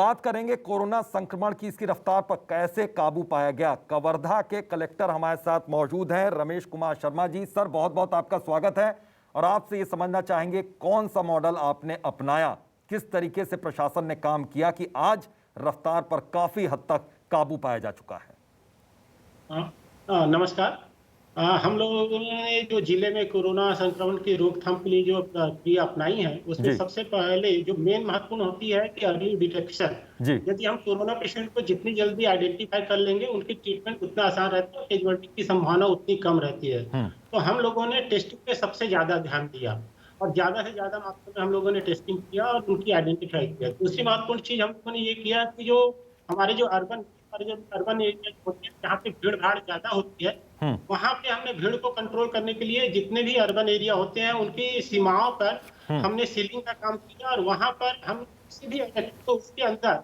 बात करेंगे कोरोना संक्रमण की, इसकी रफ्तार पर कैसे काबू पाया गया। कवर्धा के कलेक्टर हमारे साथ मौजूद हैं, रमेश कुमार शर्मा जी। सर, बहुत बहुत आपका स्वागत है और आपसे ये समझना चाहेंगे कौन सा मॉडल आपने अपनाया, किस तरीके से प्रशासन ने काम किया कि आज रफ्तार पर काफी हद तक काबू पाया जा चुका है। नमस्कार। हम लोगों ने जो जिले में कोरोना संक्रमण की रोकथाम के लिए जो क्रिया अपनाई है, उसमें जी सबसे पहले जो मेन महत्वपूर्ण होती है कि अर्ली डिटेक्शन। जी। यदि हम कोरोना पेशेंट को जितनी जल्दी आइडेंटिफाई कर लेंगे, उनकी ट्रीटमेंट उतना आसान रहता है, कैजुअलिटी की संभावना उतनी कम रहती है। हम्म। तो हम लोगों ने टेस्टिंग पे सबसे ज्यादा ध्यान दिया और ज्यादा से ज्यादा मात्रा में हम लोगों ने टेस्टिंग किया और उनकी आइडेंटिफाई किया। दूसरी महत्वपूर्ण चीज हम लोगों ने ये किया कि जो हमारे जो अर्बन एरिया होते हैं, जहाँ पे भीड़ भाड़ ज्यादा होती है, हम्म। वहां पे हमने भीड़ को कंट्रोल करने के लिए जितने भी अर्बन एरिया होते हैं, उनकी सीमाओं पर हम्म। हमने सीलिंग का काम किया और वहां पर हम किसी भी व्यक्ति को उसके अंदर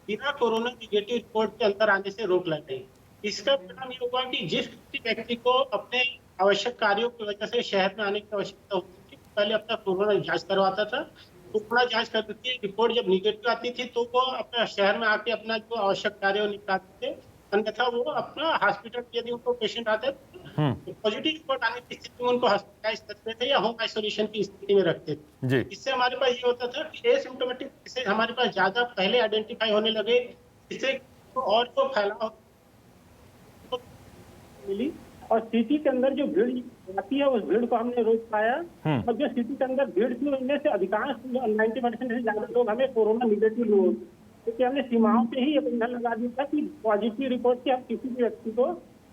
बिना कोरोना निगेटिव रिपोर्ट के अंदर आने से रोक लगाई। इसका परिणाम ये हुआ कि जिस किसी व्यक्ति को अपने आवश्यक कार्यों की वजह से शहर में आने की आवश्यकता होती थी, पहले अपना कोरोना जांच करवाता था। कोरोना जांच करती थी, रिपोर्ट जब निगेटिव आती थी तो वो अपना शहर में आके अपना जो आवश्यक कार्य निपटाते थे, अन्यथा वो अपना हॉस्पिटल, यदि उनको पेशेंट आते तो पॉजिटिव रिपोर्ट आने की स्थिति में उनको हॉस्पिटलाइज करते थे या होम आइसोलेशन की स्थिति में रखते थे। जी इससे हमारे पास ये होता था कि एसिम्प्टोमेटिक केसेस हमारे पास ज्यादा पहले आइडेंटिफाई होने लगे, जिससे तो और जो फैलाव मिली और सिटी के अंदर जो भीड़ आती है उस भीड़ को हमने रोक पाया। और जो सिटी के अंदर भीड़ थी उनमें से अधिकांश 90% से ज्यादा लोग हमें कोरोना निगेटिव लोग, क्योंकि हमने सीमाओं पे ही ये बंधन लगा दिया था कि पॉजिटिव रिपोर्ट से हम किसी भी व्यक्ति को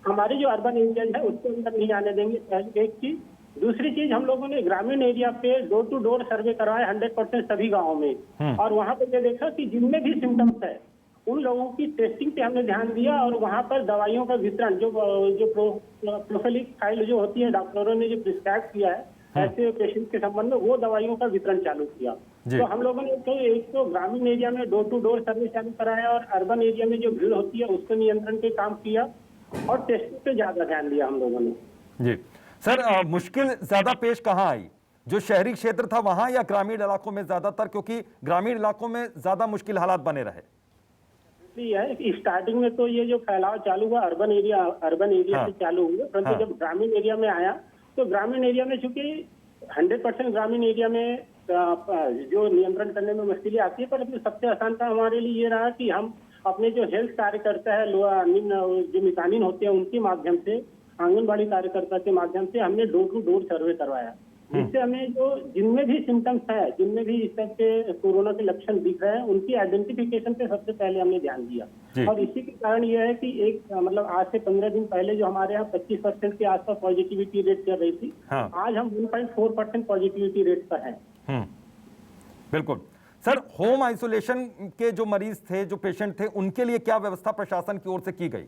हमारे जो अर्बन एरिया है उसके अंदर नहीं आने देंगे। पहली एक चीज। दूसरी चीज, हम लोगों ने ग्रामीण एरिया पे डोर टू डोर सर्वे करवाया 100% सभी गाँव में, और वहां पे ये देखा कि जिनमें भी सिम्टम्स है उन लोगों की टेस्टिंग पे हमने ध्यान दिया और वहां पर दवाइयों का वितरण जो प्रोफिलिक फाइल जो होती है, डॉक्टरों ने जो प्रिस्क्राइब किया है ऐसे पेशेंट के संबंध में, वो दवाइयों का वितरण चालू किया। तो हम लोगों ने एक तो ग्रामीण एरिया में डोर टू डोर सर्वे चालू कराया और अर्बन एरिया में जो भीड़ होती है उसको नियंत्रण के काम किया और टेस्टिंग पे ज्यादा ध्यान दिया हम लोगों ने। जी सर, मुश्किल ज्यादा पेश कहाँ आई, जो शहरी क्षेत्र था वहां या ग्रामीण इलाकों में ज्यादातर, क्योंकि ग्रामीण इलाकों में ज्यादा मुश्किल हालात बने रहे। है स्टार्टिंग में तो ये जो फैलाव चालू हुआ अर्बन एरिया से चालू हुआ, परंतु जब ग्रामीण एरिया में आया तो ग्रामीण एरिया में चूंकि 100% ग्रामीण एरिया में जो नियंत्रण करने में मुश्किलें आती है, पर सबसे आसान काम हमारे लिए ये रहा कि हम अपने जो हेल्थ कार्यकर्ता है, जो मितानिन होते हैं उनके माध्यम से, आंगनबाड़ी कार्यकर्ता के माध्यम से हमने डोर टू डोर सर्वे करवाया, जिससे हमें जो जिनमें भी सिम्टम्स है, जिनमें भी इस तरह के कोरोना के लक्षण दिख रहे हैं, उनकी आइडेंटिफिकेशन पे सबसे पहले हमने ध्यान दिया। और इसी के कारण यह है कि एक मतलब आज से 15 दिन पहले जो हमारे यहाँ 25% के आसपास पॉजिटिविटी रेट चल रही थी, आज हम 1.4% पॉजिटिविटी रेट पर है। बिल्कुल सर, होम आइसोलेशन के जो मरीज थे, जो पेशेंट थे, उनके लिए क्या व्यवस्था प्रशासन की ओर से की गई?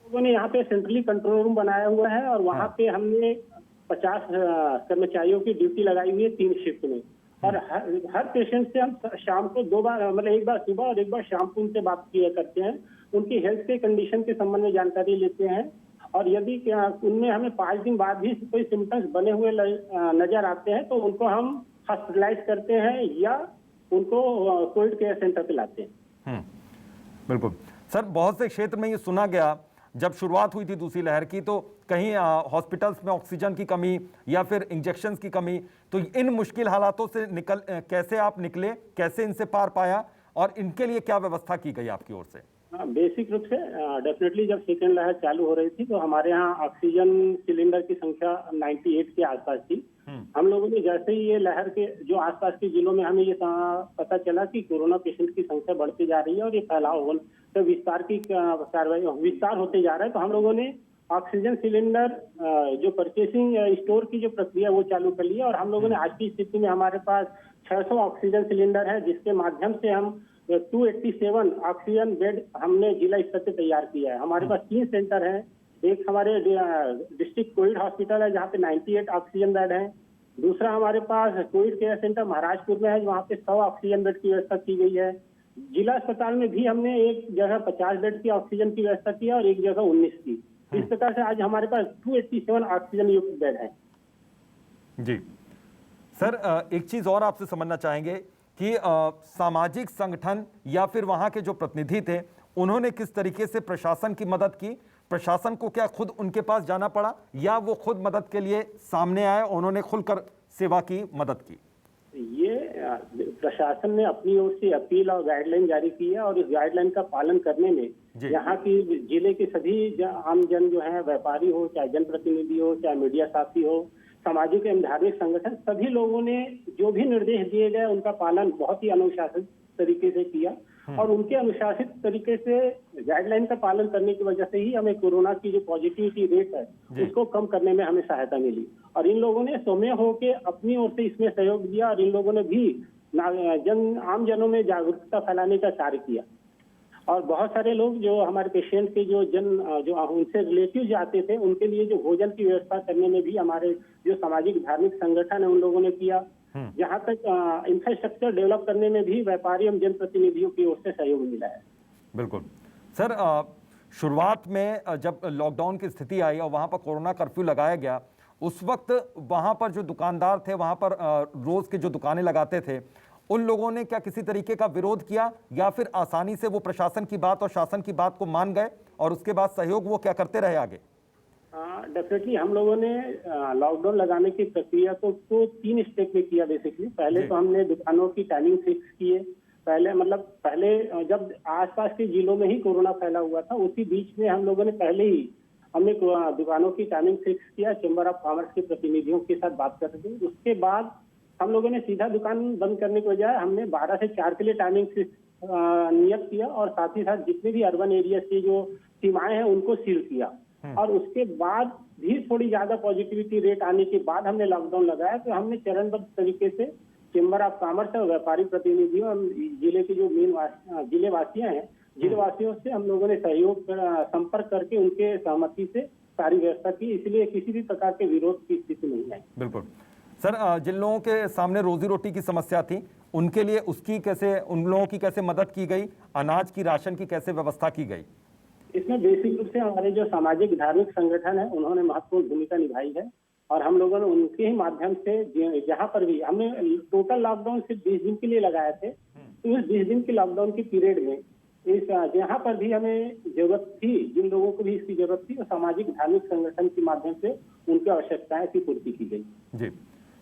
लोगों ने यहाँ पे सेंट्रली कंट्रोल रूम बनाया हुआ है और वहाँ पे हमने 50 कर्मचारियों की ड्यूटी लगाई हुई है 3 शिफ्ट में, और हर पेशेंट से हम शाम को 2 बार, मतलब एक बार सुबह और एक बार शाम को उनसे बात किया करते हैं, उनकी हेल्थ के कंडीशन के संबंध में जानकारी लेते हैं, और यदि उनमें हमें 5 दिन बाद भी कोई सिम्टम्स बने हुए नजर आते हैं तो उनको हम हॉस्पिटलाइज करते हैं या उनको कोविड केयर सेंटर पे लाते हैं। बिल्कुल सर, बहुत से क्षेत्र में ये सुना गया जब शुरुआत हुई थी दूसरी लहर की, तो कहीं हॉस्पिटल्स में ऑक्सीजन की कमी या फिर इंजेक्शंस की कमी, तो इन मुश्किल हालातों से कैसे आप निकले, कैसे इनसे पार पाया और इनके लिए क्या व्यवस्था की गई आपकी ओर से? बेसिक रूप से डेफिनेटली जब सेकेंड लहर चालू हो रही थी तो हमारे यहाँ ऑक्सीजन सिलेंडर की संख्या 98 के आसपास थी। हम लोगों ने जैसे ही ये लहर के जो आसपास के जिलों में हमें ये पता चला कि कोरोना पेशेंट की संख्या बढ़ती जा रही है और ये फैलाव तो विस्तार की कार्रवाई विस्तार होते जा रहा है, तो हम लोगों ने ऑक्सीजन सिलेंडर जो परचेसिंग स्टोर की जो प्रक्रिया वो चालू कर लिया, और हम लोगों ने आज की स्थिति में हमारे पास 600 ऑक्सीजन सिलेंडर है, जिसके माध्यम से हम 287 ऑक्सीजन बेड हमने जिला स्तर से तैयार किया है। हमारे पास 3 सेंटर हैं, एक हमारे डिस्ट्रिक्ट कोविड हॉस्पिटल है जहाँ पे 98 ऑक्सीजन बेड है, दूसरा हमारे पास कोविड केयर सेंटर महाराजपुर में है वहाँ पे 100 ऑक्सीजन बेड की व्यवस्था की गई है। जिला अस्पताल में भी हमने एक जगह 50 बेड की ऑक्सीजन की व्यवस्था की है और एक जगह 19 की। इस प्रकार से आज हमारे पास 287 ऑक्सीजन युक्त बेड है। जी सर, एक चीज और आपसे समझना चाहेंगे कि सामाजिक संगठन या फिर वहां के जो प्रतिनिधि थे उन्होंने किस तरीके से प्रशासन की मदद की? प्रशासन को क्या खुद उनके पास जाना पड़ा या वो खुद मदद के लिए सामने आए, उन्होंने खुलकर सेवा की, मदद की? ये प्रशासन ने अपनी ओर से अपील और गाइडलाइन जारी की है और इस गाइडलाइन का पालन करने में यहाँ की जिले के सभी आम जन जो है, व्यापारी हो, चाहे जनप्रतिनिधि हो, चाहे मीडिया साथी हो, सामाजिक एवं धार्मिक संगठन, सभी लोगों ने जो भी निर्देश दिए गए उनका पालन बहुत ही अनुशासित तरीके से किया और उनके अनुशासित तरीके से गाइडलाइन का पालन करने की वजह से ही हमें कोरोना की जो पॉजिटिविटी रेट है उसको कम करने में हमें सहायता मिली। और इन लोगों ने सौम्य होकर अपनी ओर से इसमें सहयोग दिया और इन लोगों ने भी आम जनों में जागरूकता फैलाने का कार्य किया। और बहुत सारे लोग जो हमारे पेशेंट के जो उनसे रिलेटिव आते थे उनके लिए जो भोजन की व्यवस्था करने में भी हमारे जो सामाजिक धार्मिक संगठन है उन लोगों ने किया। जहां तक इंफ्रास्ट्रक्चर डेवलप करने में भी व्यापारी एवं जनप्रतिनिधियों की ओर से सहयोग मिला है। बिल्कुल सर, शुरुआत में जब लॉकडाउन की स्थिति आई और वहां पर कोरोना कर्फ्यू लगाया गया, उस वक्त वहां पर जो दुकानदार थे, वहां पर रोज की जो दुकानें लगाते थे, उन लोगों ने क्या किसी तरीके का विरोध किया या फिर आसानी से वो प्रशासन की बात और शासन की बात को मान गए और उसके बाद सहयोग वो क्या करते रहे आगे? डेफिनेटली हम लोगों ने लॉकडाउन लगाने की प्रक्रिया को 3 स्टेप में किया बेसिकली। पहले तो हमने दुकानों की टाइमिंग फिक्स किए। पहले जब आसपास के जिलों में ही कोरोना फैला हुआ था, उसी बीच में हम लोगों ने पहले ही हमने दुकानों की टाइमिंग फिक्स किया, चेंबर ऑफ कॉमर्स के प्रतिनिधियों के साथ बात करके। उसके बाद हम लोगों ने सीधा दुकान बंद करने के बजाय हमने 12 से 4 के लिए टाइमिंग नियत किया और साथ ही साथ जितने भी अर्बन एरिया की जो सीमाएं हैं उनको सील किया। और उसके बाद भी थोड़ी ज्यादा पॉजिटिविटी रेट आने के बाद हमने लॉकडाउन लगाया। तो हमने चरणबद्ध तरीके से चेंबर ऑफ कॉमर्स और व्यापारी प्रतिनिधियों, जिले के जो मेन जिले वासियां हैं, जिले वासियों से हम लोगों ने संपर्क करके उनके सहमति से सारी व्यवस्था की। इसलिए किसी भी प्रकार के विरोध की स्थिति नहीं है। बिल्कुल सर, जिन लोगों के सामने रोजी रोटी की समस्या थी उनके लिए उन लोगों की कैसे मदद की गई? अनाज की, राशन की कैसे व्यवस्था की गई? इसमें बेसिक रूप से हमारे जो सामाजिक धार्मिक संगठन है उन्होंने महत्वपूर्ण भूमिका निभाई है और हम लोगों ने उनके ही माध्यम से जहाँ पर भी हमने टोटल लॉकडाउन सिर्फ 20 दिन के लिए लगाए थे, तो इस 20 दिन के लॉकडाउन के पीरियड में जहाँ पर भी हमें जरूरत थी, जिन लोगों को भी इसकी जरूरत थी, और सामाजिक धार्मिक संगठन के माध्यम से उनकी आवश्यकताएं की पूर्ति की गई। जी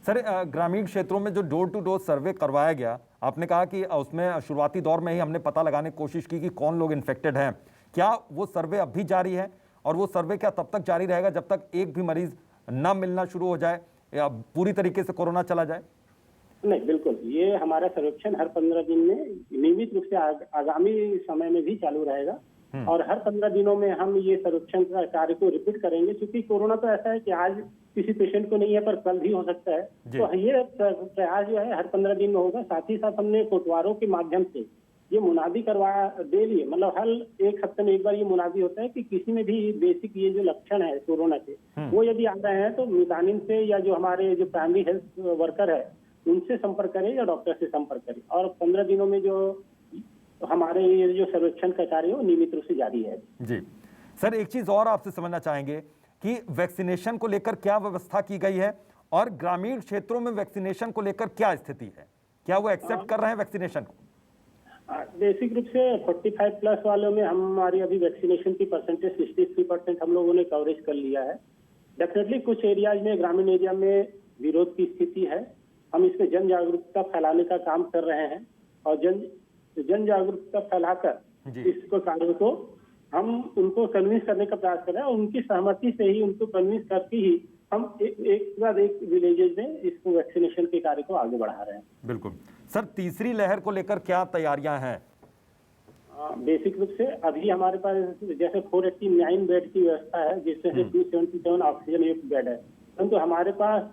सर, ग्रामीण क्षेत्रों में जो डोर टू डोर सर्वे करवाया गया, आपने कहा कि उसमें शुरुआती दौर में ही हमने पता लगाने की कोशिश की कि कौन लोग इन्फेक्टेड हैं। क्या वो सर्वे अब भी जारी है और वो सर्वे क्या तब तक जारी रहेगा जब तक एक भी मरीज न मिलना शुरू हो जाए या पूरी तरीके से कोरोना चला जाए? नहीं, बिल्कुल, ये हमारा सर्वेक्षण हर 15 दिन में नियमित रूप से आगामी समय में भी चालू रहेगा और हर 15 दिनों में हम ये सर्वेक्षण का कार्य को रिपीट करेंगे। क्योंकि कोरोना तो ऐसा है कि आज किसी पेशेंट को नहीं है पर कल भी हो सकता है। तो ये प्रयास जो है हर 15 दिन में होगा। साथ ही साथ हमने कोटवारों के माध्यम से ये मुनादी करवा डेली, मतलब हर 1 हफ्ते में एक बार ये मुनादी होता है कि किसी में भी बेसिक ये जो लक्षण है कोरोना के, वो यदि आ रहे हैं तो मितानिन से या जो हमारे जो प्राइमरी हेल्थ वर्कर है उनसे संपर्क करें या डॉक्टर से संपर्क करें। और 15 दिनों में जो हमारे ये जो सर्वेक्षण का कार्य है वो नियमित रूप से जारी है। जी सर, एक चीज और आपसे समझना चाहेंगे कि वैक्सीनेशन को लेकर क्या व्यवस्था की गई है और ग्रामीण क्षेत्रों में वैक्सीनेशन को लेकर क्या स्थिति है? क्या वो एक्सेप्ट कर रहे हैं वैक्सीनेशन को? बेसिक रूप से 45 प्लस वालों में हमारी अभी वैक्सीनेशन की परसेंटेज 63% हम लोगों ने कवरेज कर लिया है। डेफिनेटली कुछ एरियाज में, ग्रामीण एरिया में विरोध की स्थिति है। हम इसमें जन जागरूकता फैलाने का काम कर रहे हैं और जन जागरूकता फैलाकर इसको कार्य को हम उनको कन्विंस करने का प्रयास कर रहे हैं और उनकी सहमति से ही, उनको कन्विंस करके ही हम एक बाद एक विलेजेस में इसको वैक्सीनेशन के कार्य को आगे बढ़ा रहे हैं। बिल्कुल सर, तीसरी लहर को लेकर क्या तैयारियां हैं? बेसिक रूप से अभी हमारे पास जैसे 489 बेड की व्यवस्था है, जिसमें से 277 ऑक्सीजन युक्त बेड है। परंतु हमारे पास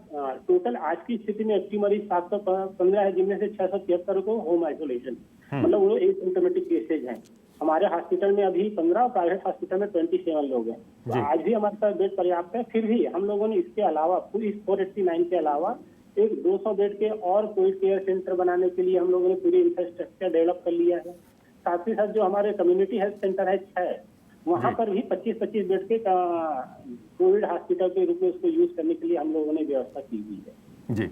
टोटल आज की स्थिति में एक्टिव मरीज 715 है, जिनमें से 673 को होम आइसोलेशन, मतलब वो एसिम्प्टोमेटिक केसेज हैं। हमारे हॉस्पिटल में अभी 15 और प्राइवेट हॉस्पिटल में 27 लोग हैं। तो आज भी हमारे पास बेड पर्याप्त है। फिर भी हम लोगों ने इसके अलावा इस 489 के अलावा एक 200 बेड के और कोविड केयर सेंटर बनाने के लिए हम लोगों ने पूरी इंफ्रास्ट्रक्चर डेवलप कर लिया है। साथ ही साथ जो हमारे कम्युनिटी हेल्थ सेंटर है 6, वहाँ पर भी 25-25 बेड के कोविड हॉस्पिटल के रूप में उसको यूज करने के लिए हम लोगों ने व्यवस्था की हुई है। जी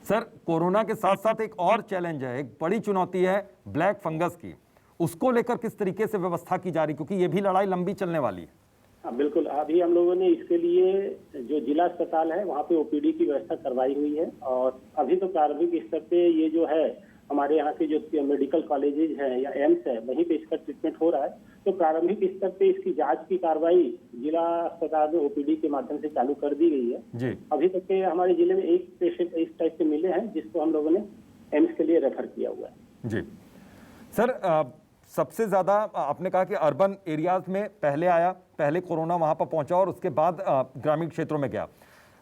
सर, कोरोना के साथ साथ एक और चैलेंज है, एक बड़ी चुनौती है ब्लैक फंगस की। उसको लेकर किस तरीके से व्यवस्था की जा रही, क्योंकि ये भी लड़ाई लंबी चलने वाली है। हाँ बिल्कुल, अभी हम लोगों ने इसके लिए जो जिला अस्पताल है वहाँ पे ओपीडी की व्यवस्था करवाई हुई है। और अभी तो प्रारंभिक स्तर पे ये जो है हमारे यहाँ के जो मेडिकल कॉलेजेज हैं या एम्स है वहीं पे इसका ट्रीटमेंट हो रहा है। तो प्रारंभिक स्तर पे इसकी जांच की कार्रवाई जिला अस्पताल में ओपीडी के माध्यम से चालू कर दी गई है जी। अभी तक के हमारे जिले में एक पेशेंट इस टाइप से मिले हैं जिसको हम लोगों ने एम्स के लिए रेफर किया हुआ है। जी सर, सबसे ज़्यादा आपने कहा कि अर्बन एरियाज में पहले आया, पहले कोरोना वहाँ पर पहुँचा और उसके बाद ग्रामीण क्षेत्रों में गया।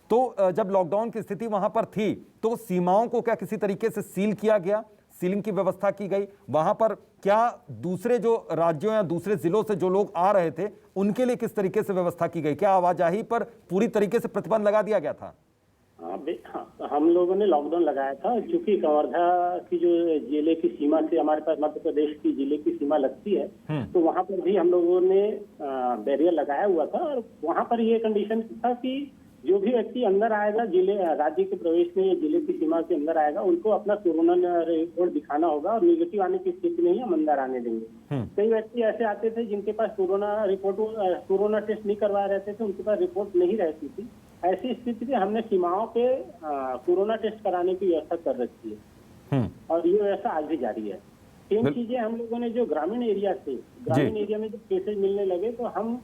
तो जब लॉकडाउन की स्थिति वहाँ पर थी तो सीमाओं को क्या किसी तरीके से सील किया गया, सीलिंग की व्यवस्था की गई? वहाँ पर क्या दूसरे जो राज्यों या दूसरे जिलों से जो लोग आ रहे थे उनके लिए किस तरीके से व्यवस्था की गई? क्या आवाजाही पर पूरी तरीके से प्रतिबंध लगा दिया गया था? हाँ, हम लोगों ने लॉकडाउन लगाया था क्योंकि कवर्धा की जो जिले की सीमा से हमारे पास मध्य प्रदेश की जिले की सीमा लगती है तो वहाँ पर भी हम लोगों ने बैरियर लगाया हुआ था। और वहाँ पर ये कंडीशन था कि जो भी व्यक्ति अंदर आएगा जिले राज्य के प्रवेश में या जिले की सीमा के अंदर आएगा उनको अपना कोरोना रिपोर्ट दिखाना होगा और निगेटिव आने की स्थिति में ही हम अंदर आने देंगे। कई व्यक्ति ऐसे आते थे जिनके पास कोरोना टेस्ट नहीं करवाए रहते थे, उनके पास रिपोर्ट नहीं रहती थी। ऐसी स्थिति में हमने सीमाओं पे कोरोना टेस्ट कराने की व्यवस्था कर रखी है और ये व्यवस्था आज भी जारी है। सेम चीजें हम लोगों ने जो ग्रामीण एरिया थे, ग्रामीण एरिया में जब केसेज मिलने लगे तो हम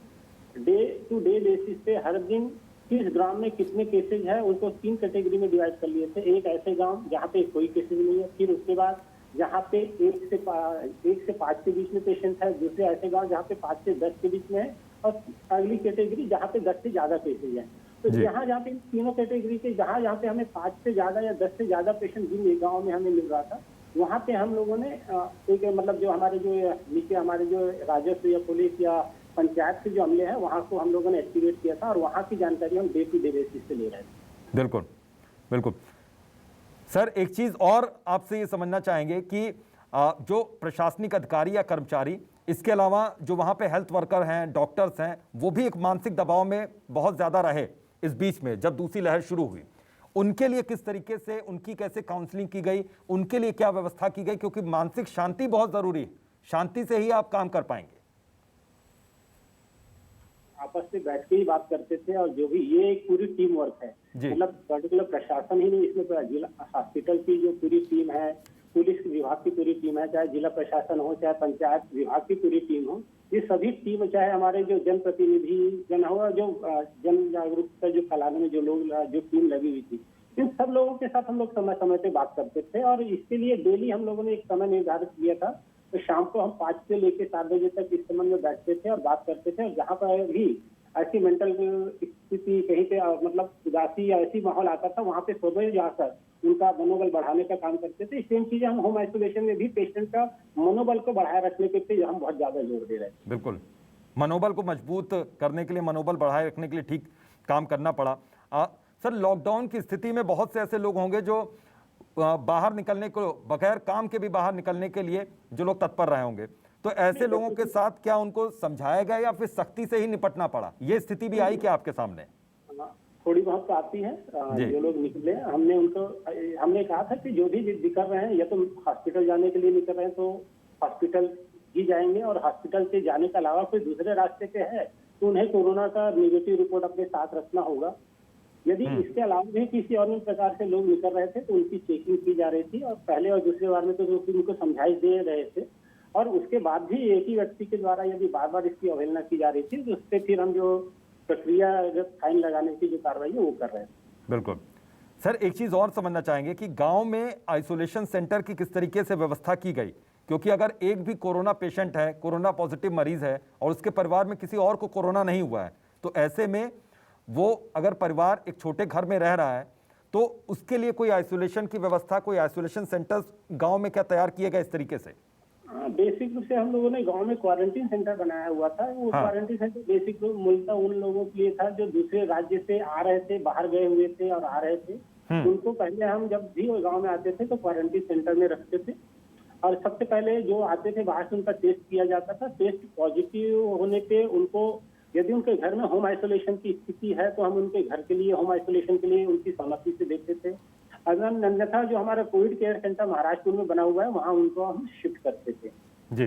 डे टू डे बेसिस पे हर दिन किस ग्राम में कितने केसेज है उनको 3 कैटेगरी में डिवाइड कर लिए थे। एक ऐसे गांव जहाँ पे कोई केसेज नहीं है, फिर उसके बाद जहाँ पे 1 से 5 के बीच में पेशेंट है, दूसरे ऐसे गांव जहाँ पे 5 से 10 के बीच में है और अगली कैटेगरी जहाँ पे 10 से ज्यादा केसेज है। तो जहाँ पे तीनों कैटेगरी के जहाँ पे हमें 5 से ज्यादा या 10 से ज्यादा पेशेंट जिन गाँव में हमें मिल रहा था वहाँ पे हम लोगों ने एक मतलब जो हमारे जो नीचे हमारे जो राजस्व या पुलिस या पंचायत के जो अमले हैं वहाँ को हम लोगों ने एक्टिवेट किया था और वहाँ की जानकारी हम डे टू डे बेसिस पे ले रहे थे। बिल्कुल बिल्कुल। सर, एक चीज और आपसे ये समझना चाहेंगे कि जो प्रशासनिक अधिकारी या कर्मचारी, इसके अलावा जो वहाँ पे हेल्थ वर्कर हैं, डॉक्टर्स हैं, वो भी एक मानसिक दबाव में बहुत ज़्यादा रहे इस बीच में जब दूसरी लहर शुरू हुई। उनके लिए किस तरीके से, उनकी कैसे काउंसलिंग की गई, उनके लिए क्या व्यवस्था की गई? क्योंकि मानसिक शांति बहुत ज़रूरी है, शांति से ही आप काम कर पाएंगे। आपस में बैठ के ही बात करते थे और जो भी ये एक पूरी टीम वर्क है, मतलब पर्टिकुलर प्रशासन ही नहीं, इसमें जिला हॉस्पिटल की जो पूरी टीम है, पुलिस विभाग की पूरी टीम है, चाहे जिला प्रशासन हो चाहे पंचायत विभाग की पूरी टीम हो, ये सभी टीम, चाहे हमारे जो जनप्रतिनिधि जन हो, जो जन जागरूकता जो फैलाने में जो लोग जो टीम लगी हुई थी, इन सब लोगों के साथ हम लोग समय समय पे बात करते थे। और इसके लिए डेली हम लोगों ने एक समय निर्धारित किया था, तो शाम को हम 5 से लेकर 7 बजे तक इस संबंध में बैठते थे और बात करते थे। और जहाँ पर भी ऐसी मेंटल स्थिति कहीं पे मतलब उदासी या ऐसी माहौल आता था वहाँ पे सुबह जाकर उनका मनोबल बढ़ाने का काम करते थे। सेम चीजें हम होम आइसोलेशन में भी पेशेंट का मनोबल को बढ़ाए रखने के लिए हम बहुत ज्यादा जोर दे रहे हैं। बिल्कुल, मनोबल को मजबूत करने के लिए, मनोबल बढ़ाए रखने के लिए ठीक काम करना पड़ा। सर, लॉकडाउन की स्थिति में बहुत से ऐसे लोग होंगे जो बाहर निकलने को, बगैर काम के भी बाहर निकलने के लिए जो लोग तत्पर रहे होंगे, तो ऐसे लोगों के साथ क्या उनको समझाया गया या फिर सख्ती से ही निपटना पड़ा? ये स्थिति भी आई क्या आपके सामने? थोड़ी बहुत तो आती है। जो लोग निकले हमने कहा था कि जो भी जिद कर रहे हैं या तो हॉस्पिटल जाने के लिए निकल रहे हैं तो हॉस्पिटल ही जाएंगे, और हॉस्पिटल से जाने के अलावा कोई दूसरे रास्ते पे है तो उन्हें कोरोना का निगेटिव रिपोर्ट अपने साथ रखना होगा। यदि इसके अलावा भी किसी और प्रकार से लोग निकल रहे थे तो उनकी चेकिंग की जा रही थी। और पहले और दूसरे बार में तो उनको समझाइश दे रहे थे, और उसके बाद भी एक ही व्यक्ति के द्वारा यदि बार बार इसकी अवहेलना की जा रही थी तो उस पर फिर हम जो प्रक्रिया, फाइन लगाने की जो कार्रवाई है वो कर रहे हैं। बिल्कुल। सर, एक चीज और समझना चाहेंगे कि गांव में आइसोलेशन सेंटर की किस तरीके से व्यवस्था की गई? क्योंकि अगर एक भी कोरोना पेशेंट है, कोरोना पॉजिटिव मरीज है और उसके परिवार में किसी और को कोरोना नहीं हुआ है, तो ऐसे में वो अगर परिवार एक छोटे घर में रह रहा है तो उसके लिए कोई आइसोलेशन की व्यवस्था, कोई आइसोलेशन सेंटर्स गांव में क्या तैयार किए गए इस तरीके से? बेसिक रूप से हम लोगों ने गांव में क्वारंटीन सेंटर बनाया हुआ था। वो क्वारंटीन सेंटर बेसिक रूप मूलतः उन लोगों के लिए था जो दूसरे राज्य से आ रहे थे, बाहर गए हुए थे और आ रहे थे। उनको पहले हम जब भी गांव में आते थे तो क्वारंटीन सेंटर में रखते थे, और सबसे पहले जो आते थे बाहर से उनका टेस्ट किया जाता था। टेस्ट पॉजिटिव होने पे उनको, यदि उनके घर में होम आइसोलेशन की स्थिति है तो हम उनके घर के लिए होम आइसोलेशन के लिए उनकी सहमति से देते थे। अन्यथा जो हमारा कोविड केयर सेंटर महाराष्ट्र में बना हुआ है वहाँ उनको हम शिफ्ट करते थे। जी,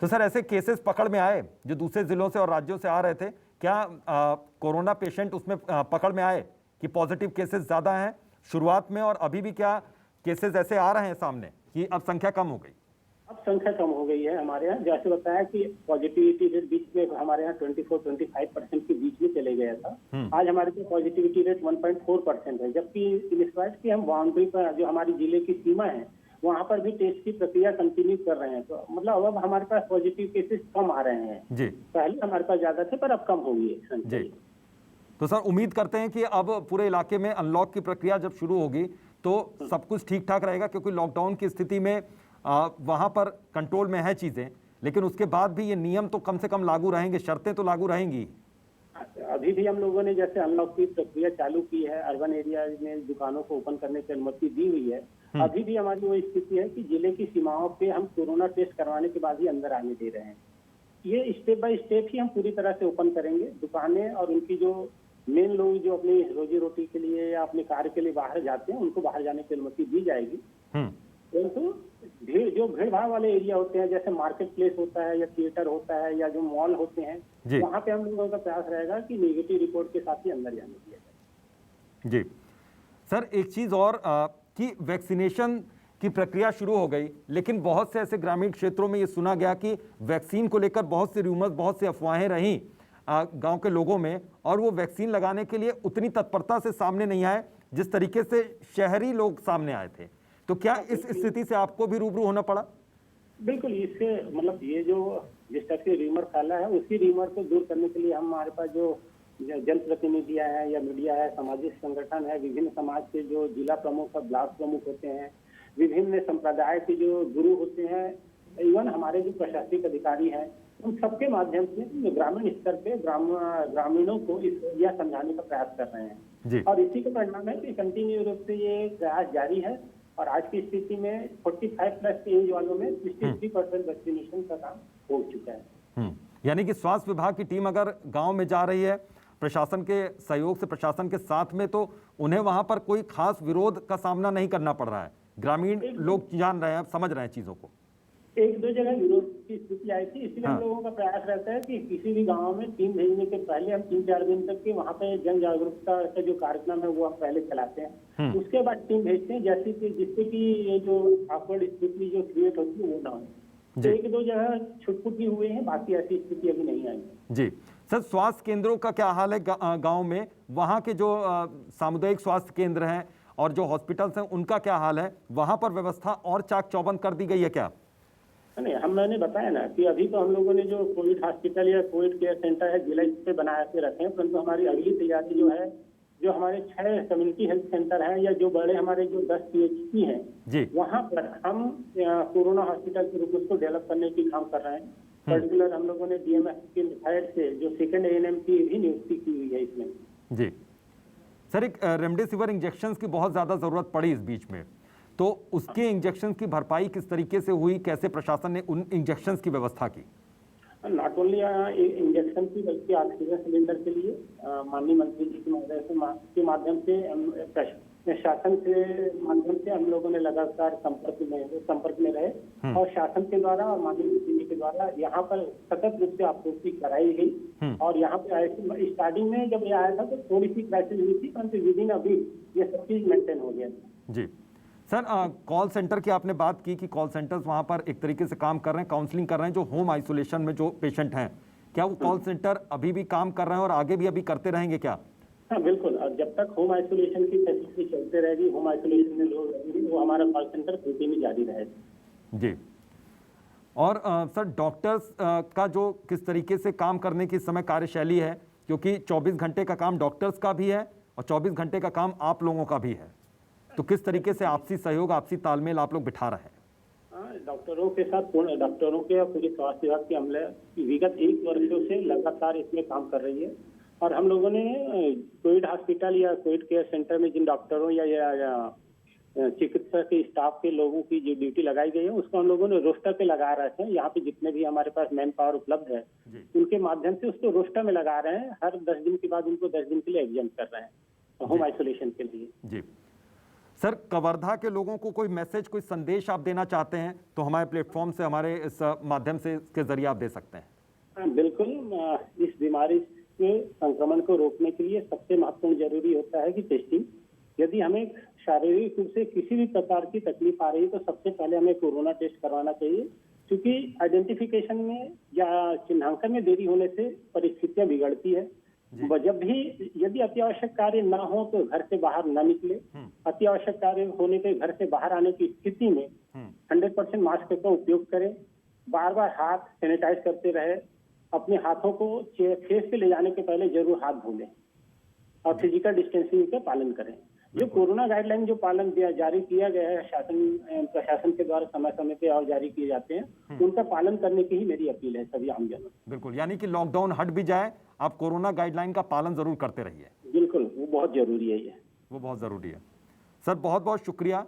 तो सर ऐसे केसेस पकड़ में आए जो दूसरे जिलों से और राज्यों से आ रहे थे, क्या कोरोना पेशेंट उसमें पकड़ में आए कि पॉजिटिव केसेस ज़्यादा हैं शुरुआत में, और अभी भी क्या केसेस ऐसे आ रहे हैं सामने कि अब संख्या कम हो गई? अब संख्या कम हो गई है हमारे यहाँ। जैसे बताया कि पॉजिटिविटी रेट बीच में हमारे यहाँ 24-25% के बीच में चले गया था। आज हमारे पास पॉजिटिविटी रेट 1.4% है, जबकि इंस्पाइट की हम बाउंड्री पर जो हमारी जिले की सीमा है वहाँ पर भी टेस्ट की प्रक्रिया कंटिन्यू कर रहे हैं। तो मतलब अब हमारे पास पॉजिटिव केसेस कम आ रहे हैं जी। पहले हमारे पास ज्यादा थे पर अब कम हो गई है जी। तो सर उम्मीद करते हैं कि अब पूरे इलाके में अनलॉक की प्रक्रिया जब शुरू होगी तो सब कुछ ठीक ठाक रहेगा, क्योंकि लॉकडाउन की स्थिति में वहाँ पर कंट्रोल में है चीज़ें, लेकिन उसके बाद भी ये नियम तो कम से कम लागू रहेंगे, शर्तें तो लागू रहेंगी। अभी भी हम लोगों ने जैसे अनलॉक की प्रक्रिया चालू की है, अर्बन एरिया में दुकानों को ओपन करने की अनुमति दी हुई है। अभी भी हमारी वो स्थिति है कि जिले की सीमाओं पे हम कोरोना टेस्ट करवाने के बाद ही अंदर आने दे रहे हैं। ये स्टेप बाय स्टेप ही हम पूरी तरह से ओपन करेंगे। दुकानें और उनकी जो मेन लोग जो अपनी रोजी रोटी के लिए या अपने कार्य के लिए बाहर जाते हैं उनको बाहर जाने की अनुमति दी जाएगी। परंतु भीड़ भाड़ वाले एरिया होते हैं, जैसे मार्केट प्लेस होता है या थिएटर होता है या जो मॉल होते हैं, वहाँ पे हम लोगों का प्रयास रहेगा कि नेगेटिव रिपोर्ट के साथ ही अंदर जाने दिया जाए। जी सर, एक चीज़ और कि वैक्सीनेशन की प्रक्रिया शुरू हो गई, लेकिन बहुत से ऐसे ग्रामीण क्षेत्रों में ये सुना गया कि वैक्सीन को लेकर बहुत सी रूमर्स, बहुत सी अफवाहें रहीं गांव के लोगों में, और वो वैक्सीन लगाने के लिए उतनी तत्परता से सामने नहीं आए जिस तरीके से शहरी लोग सामने आए थे। तो क्या इस स्थिति से आपको भी रूबरू होना पड़ा? बिल्कुल, इससे मतलब ये जो जिस तरह से रीमर फैला है उसी रीमर को दूर करने के लिए हमारे पास जो जनप्रतिनिधियां हैं या मीडिया है, सामाजिक संगठन है, विभिन्न समाज के जो जिला प्रमुख और ब्लॉक प्रमुख होते हैं, विभिन्न संप्रदाय के जो गुरु होते हैं, इवन हमारे जो प्रशासनिक अधिकारी हैं, उन सबके माध्यम से ग्रामीण स्तर पे ग्रामीणों को यह समझाने का प्रयास कर रहे हैं। और इसी का परिणाम है कि कंटिन्यू रूप से ये प्रयास जारी है और आज की स्थिति में 45+ एज वालों में 63% वैक्सीनेशन का काम हो चुका है। यानी कि स्वास्थ्य विभाग की टीम अगर गांव में जा रही है प्रशासन के सहयोग से, प्रशासन के साथ में, तो उन्हें वहां पर कोई खास विरोध का सामना नहीं करना पड़ रहा है। ग्रामीण लोग जान रहे हैं, समझ रहे हैं चीजों को। एक दो जगह विरोध की स्थिति आई थी, इसलिए हम लोगों का प्रयास रहता है कि किसी भी गांव में टीम भेजने के पहले हम 3-4 दिन तक के वहाँ पे जन जागरूकता का जो कार्यक्रम है वो हम पहले चलाते हैं। उसके बाद टीम भेजते हैं जैसे कि जिससे कि ये जो ऑकवर्ड स्थिति जो क्रिएट होती है वो ना हो। तो एक दो जगह छुटपुटी हुए हैं, बाकी ऐसी स्थिति अभी नहीं आई। जी सर, स्वास्थ्य केंद्रों का क्या हाल है गाँव में? वहाँ के जो सामुदायिक स्वास्थ्य केंद्र हैं और जो हॉस्पिटल्स हैं उनका क्या हाल है? वहाँ पर व्यवस्था और चाक चौबंद कर दी गई है क्या? नहीं, मैंने बताया ना कि अभी तो हम लोगों ने जो कोविड हॉस्पिटल या कोविड केयर सेंटर है जिला पे बना के रखे हैं, परंतु हमारी अगली तैयारी जो है, जो हमारे 6 कम्युनिटी हेल्थ सेंटर हैं या जो बड़े हमारे जो 10 PHC हैं, वहाँ पर हम कोरोना हॉस्पिटल के रूप में उसको डेवलप करने की काम कर रहे हैं। पर्टिकुलर हम लोगों ने DMS के साइड से जो 2nd ANM की भी नियुक्ति की हुई है इसमें। जी सर, एक रेमडेसिविर इंजेक्शन की बहुत ज्यादा जरूरत पड़ी इस बीच में, तो उसके इंजेक्शन की भरपाई किस तरीके से हुई? कैसे प्रशासन ने उन इंजेक्शन की व्यवस्था की? नॉट ओनली इंजेक्शन की बल्कि ऑक्सीजन सिलेंडर के लिए माननीय मंत्री जी के माध्यम से शासन के माध्यम से हम लोगों ने लगातार संपर्क में रहे और शासन के द्वारा और माननीय मंत्री जी के द्वारा यहाँ पर सतत रूप से आपूर्ति कराई गई। और यहाँ पे स्टार्टिंग में जब ये आया था तो थोड़ी सी क्राइसिस हुई थी, परंतु विदिन अ वीक ये सब चीज मेंटेन हो गया। जी सर, कॉल सेंटर की आपने बात की कि कॉल सेंटर्स वहाँ पर एक तरीके से काम कर रहे हैं, काउंसलिंग कर रहे हैं जो होम आइसोलेशन में जो पेशेंट हैं, क्या वो कॉल सेंटर अभी भी काम कर रहे हैं और आगे भी अभी करते रहेंगे क्या? हाँ बिल्कुल, और जब तक होम आइसोलेशन की फैसिलिटी चलते रहेगी, होम आइसोलेशन में लोग रहेंगे, वो हमारा कॉल सेंटर कंटिन्यू जारी रहेगा। जी, और सर डॉक्टर्स का जो किस तरीके से काम करने की समय कार्यशैली है, क्योंकि 24 घंटे का काम डॉक्टर्स का भी है और 24 घंटे का काम आप लोगों का भी है, तो किस तरीके से आपसी सहयोग, आपसी तालमेल आप लोग बिठा रहे हैं? डॉक्टरों के साथ डॉक्टरों के और पूरे स्वास्थ्य विभाग की अमले विगत 1 वर्षों से लगातार इसमें काम कर रही है। और हम लोगों ने कोविड हॉस्पिटल या कोविड केयर सेंटर में जिन डॉक्टरों या चिकित्सा के स्टाफ के लोगों की जो ड्यूटी लगाई गई है उसको हम लोगों ने रोस्टर पे लगा रखे हैं। यहाँ पे जितने भी हमारे पास मैन पावर उपलब्ध है उनके माध्यम से उसको रोस्टर में लगा रहे हैं। हर 10 दिन के बाद उनको 10 दिन के लिए एग्जाम कर रहे हैं होम आइसोलेशन के लिए। जी सर, कवर्धा के लोगों को कोई मैसेज, कोई संदेश आप देना चाहते हैं तो हमारे प्लेटफॉर्म से, हमारे इस माध्यम से, इसके जरिए आप दे सकते हैं। बिल्कुल। इस बीमारी के संक्रमण को रोकने के लिए सबसे महत्वपूर्ण जरूरी होता है कि टेस्टिंग। यदि हमें शारीरिक रूप से किसी भी प्रकार की तकलीफ आ रही है तो सबसे पहले हमें कोरोना टेस्ट करवाना चाहिए, क्योंकि आइडेंटिफिकेशन में या चिन्हांकन में देरी होने से परिस्थितियां बिगड़ती है। जब भी यदि अत्यावश्यक कार्य ना हो तो घर से बाहर ना निकले। अत्यावश्यक कार्य होने पे घर से बाहर आने की स्थिति में 100% मास्क का उपयोग करें। बार बार हाथ सैनिटाइज करते रहे। अपने हाथों को फेस पे ले जाने के पहले जरूर हाथ धो लें और फिजिकल डिस्टेंसिंग का पालन करें। जो कोरोना गाइडलाइन जो पालन जारी किया गया है प्रशासन के द्वारा समय समय पे और जारी किए जाते हैं, उनका पालन करने की ही मेरी अपील है सभी आमजनों। बिल्कुल, यानी कि लॉकडाउन हट भी जाए, आप कोरोना गाइडलाइन का पालन जरूर करते रहिए। बिल्कुल, वो बहुत जरूरी है। ये वो बहुत जरूरी है। सर, बहुत बहुत शुक्रिया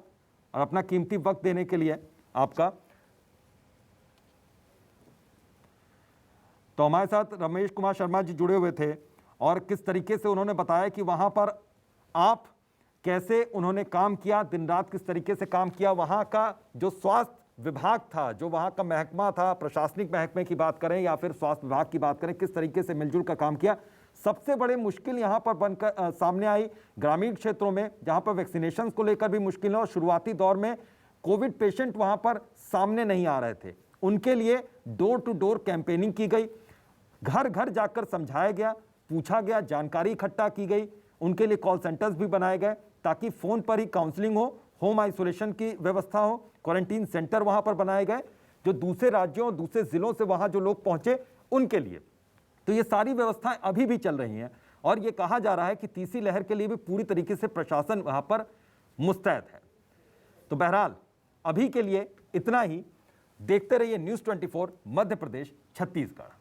और अपना कीमती वक्त देने के लिए आपका। तो हमारे साथ रमेश कुमार शर्मा जी जुड़े हुए थे और किस तरीके से उन्होंने बताया कि वहां पर आप कैसे उन्होंने काम किया, दिन रात किस तरीके से काम किया। वहां का जो स्वास्थ्य विभाग था, जो वहां का महकमा था, प्रशासनिक महकमे की बात करें या फिर स्वास्थ्य विभाग की बात करें, किस तरीके से मिलजुल कर काम किया। सबसे बड़ी मुश्किल यहां पर बनकर सामने आई ग्रामीण क्षेत्रों में, जहां पर वैक्सीनेशन को लेकर भी मुश्किल है और शुरुआती दौर में कोविड पेशेंट वहां पर सामने नहीं आ रहे थे। उनके लिए डोर टू डोर कैंपेनिंग की गई, घर घर जाकर समझाया गया, पूछा गया, जानकारी इकट्ठा की गई। उनके लिए कॉल सेंटर्स भी बनाए गए ताकि फोन पर ही काउंसलिंग हो, होम आइसोलेशन की व्यवस्था हो, क्वारंटीन सेंटर वहां पर बनाए गए जो दूसरे राज्यों, दूसरे जिलों से वहां जो लोग पहुंचे उनके लिए। तो ये सारी व्यवस्थाएं अभी भी चल रही हैं और ये कहा जा रहा है कि तीसरी लहर के लिए भी पूरी तरीके से प्रशासन वहां पर मुस्तैद है। तो बहरहाल अभी के लिए इतना ही। देखते रहिए न्यूज़ 24 मध्य प्रदेश छत्तीसगढ़।